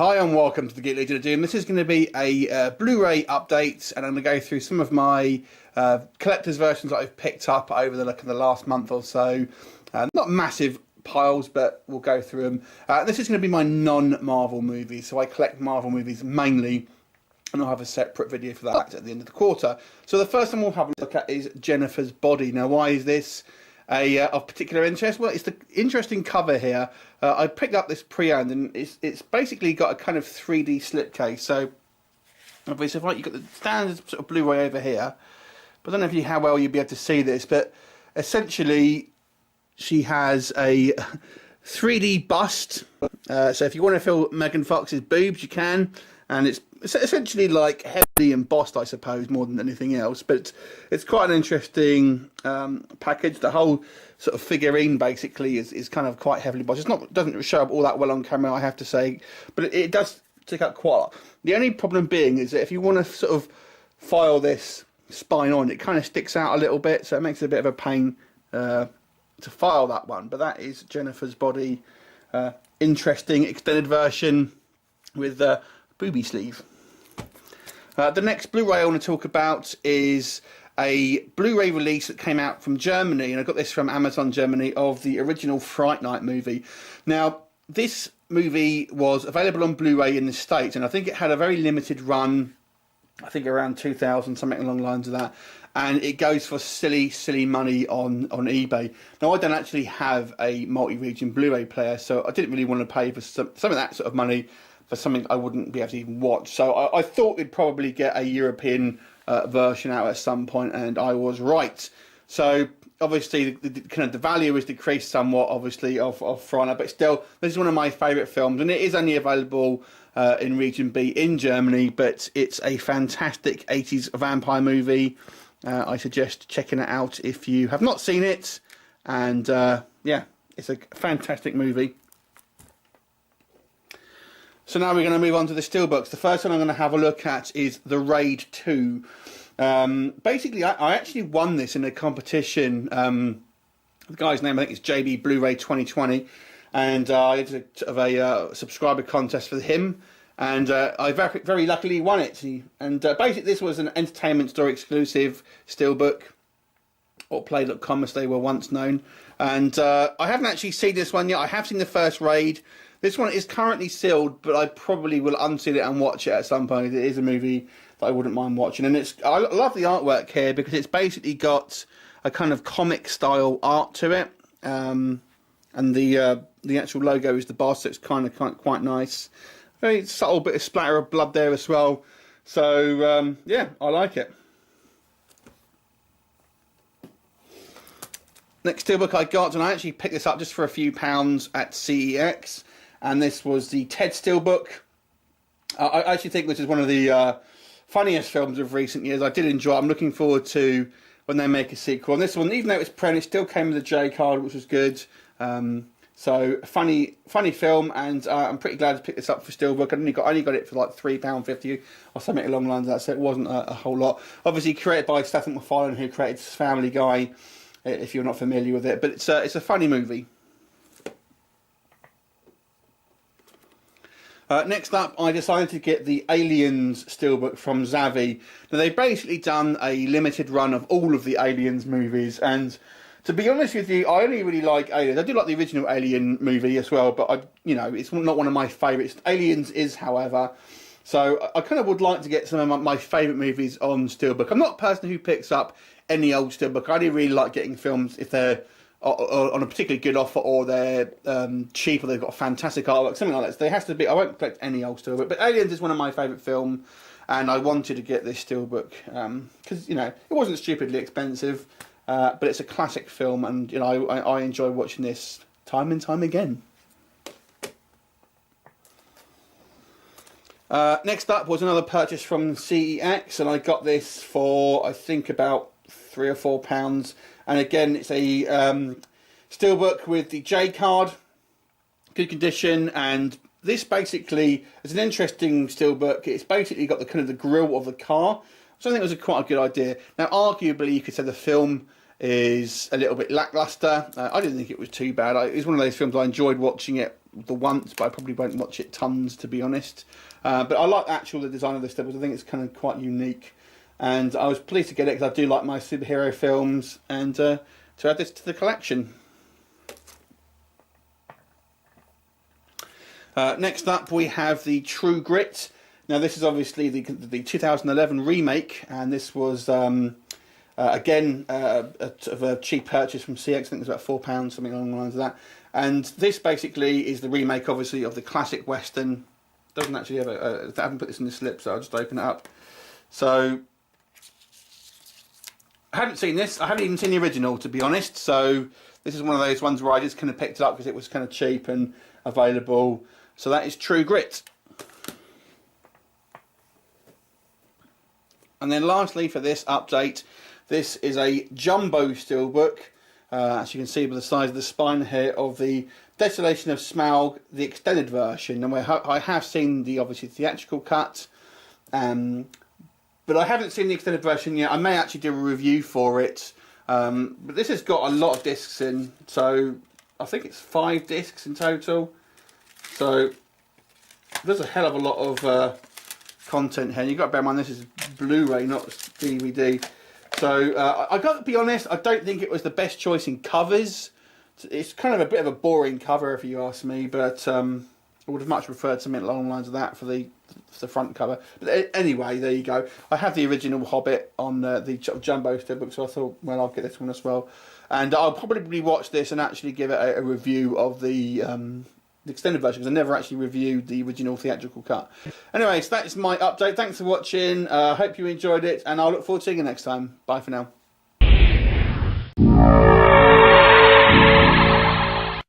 Hi and welcome to the Geek Legion of Doom. This is going to be a Blu-ray update, and I'm going to go through some of my collector's versions that I've picked up over the last month or so. Not massive piles, but we'll go through them. This is going to be my non-Marvel movies, so I collect Marvel movies mainly, and I'll have a separate video for that at the end of the quarter. So the first one we'll have a look at is Jennifer's Body. Now, why is this of particular interest? Well, it's the interesting cover here. I picked up this pre-owned, and it's basically got a kind of 3D slipcase. So obviously, you've got the standard sort of Blu-ray over here, but I don't know how well you'll be able to see this, but essentially she has a 3D bust. So if you want to fill Megan Fox's boobs, you can, and it's essentially like heavily embossed, I suppose, more than anything else. But it's quite an interesting package. The whole sort of figurine basically is kind of quite heavily embossed. Doesn't show up all that well on camera, I have to say, but it does take up quite a lot. The only problem being is that if you want to sort of file this spine on, it kind of sticks out a little bit, so it makes it a bit of a pain to file that one. But that is Jennifer's Body, interesting extended version with booby sleeve. The next Blu-ray I want to talk about is a Blu-ray release that came out from Germany, and I got this from Amazon Germany, of the original Fright Night movie. Now, this movie was available on Blu-ray in the States, and I think it had a very limited run, I think around 2000, something along the lines of that, and it goes for silly money on eBay. Now, I don't actually have a multi-region Blu-ray player, so I didn't really want to pay for some of that sort of money for something I wouldn't be able to even watch. So I thought we'd probably get a European version out at some point, and I was right. So obviously the value is decreased somewhat, obviously, of Fright Night, but still, this is one of my favourite films, and it is only available in Region B in Germany, but it's a fantastic 80s vampire movie. I suggest checking it out if you have not seen it, and yeah, it's a fantastic movie. So now we're going to move on to the Steelbooks. The first one I'm going to have a look at is The Raid 2. Basically, I actually won this in a competition. The guy's name, I think, is JB Blu-ray 2020. And I did a subscriber contest for him. And I very luckily won it. And basically, this was an Entertainment Store exclusive Steelbook, or Play.com as they were once known. And I haven't actually seen this one yet. I have seen the first Raid. This one is currently sealed, but I probably will unseal it and watch it at some point. It is a movie that I wouldn't mind watching, and I love the artwork here because it's basically got a kind of comic style art to it, and the actual logo is the boss, so it's kind of quite nice. Very subtle bit of splatter of blood there as well. So yeah, I like it. Next Steelbook I got, and I actually picked this up just for a few pounds at CEX. And this was the Ted Steelbook. I actually think this is one of the funniest films of recent years. I did enjoy it. I'm looking forward to when they make a sequel. And this one, even though it was print, it still came with a J card, which was good. So funny film, and I'm pretty glad to pick this up for Steelbook. I only got it for like £3.50 or something along the lines of that, so it wasn't a whole lot. Obviously created by Stephen McFarlane, who created Family Guy, if you're not familiar with it. But it's a funny movie. Next up, I decided to get the Aliens Steelbook from Zavvi. Now, they've basically done a limited run of all of the Aliens movies, and to be honest with you, I only really like Aliens. I do like the original Alien movie as well, but it's not one of my favourites. Aliens is, however. So I kind of would like to get some of my favourite movies on Steelbook. I'm not a person who picks up any old Steelbook. I only really like getting films if they're on a particularly good offer, or they're cheap, or they've got fantastic artwork, something like that. So there has to be. I won't collect any old Steelbook, but Aliens is one of my favourite films, and I wanted to get this Steelbook because it wasn't stupidly expensive, but it's a classic film, and I enjoy watching this time and time again. Next up was another purchase from CEX, and I got this for I think about £3 or £4. And again, it's a Steelbook with the J card, good condition, and this basically is an interesting Steelbook. It's basically got the kind of the grille of the car, so I think it was quite a good idea. Now, arguably, you could say the film is a little bit lackluster. I didn't think it was too bad. It was one of those films I enjoyed watching it the once, but I probably won't watch it tons, to be honest. But I like the design of this Steelbook. I think it's kind of quite unique, and I was pleased to get it because I do like my superhero films, and to add this to the collection. Next up, we have the True Grit. Now, this is obviously the 2011 remake, and this was again a cheap purchase from CX. I think it was about £4, something along the lines of that. And this basically is the remake, obviously, of the classic Western. Doesn't actually have I haven't put this in the slip, so I'll just open it up. So I haven't seen this. I haven't even seen the original, to be honest. So this is one of those ones where I just kind of picked it up because it was kind of cheap and available. So that is True Grit. And then lastly for this update, this is a jumbo Steelbook. As you can see by the size of the spine here, of the Desolation of Smaug, the extended version. And I have seen the obviously theatrical cut, but I haven't seen the extended version yet. I may actually do a review for it. But this has got a lot of discs in, so I think it's 5 discs in total. So there's a hell of a lot of content here. You've got to bear in mind this is Blu-ray, not DVD. So I got to be honest, I don't think it was the best choice in covers. It's kind of a bit of a boring cover if you ask me, but I would have much preferred something along the lines of that for the front cover. But anyway, there you go. I have the original Hobbit on the jumbo Steelbook, so I thought, well, I'll get this one as well. And I'll probably watch this and actually give it a review of the extended version, because I never actually reviewed the original theatrical cut. Anyway, so that is my update. Thanks for watching. I hope you enjoyed it, and I'll look forward to seeing you next time. Bye for now.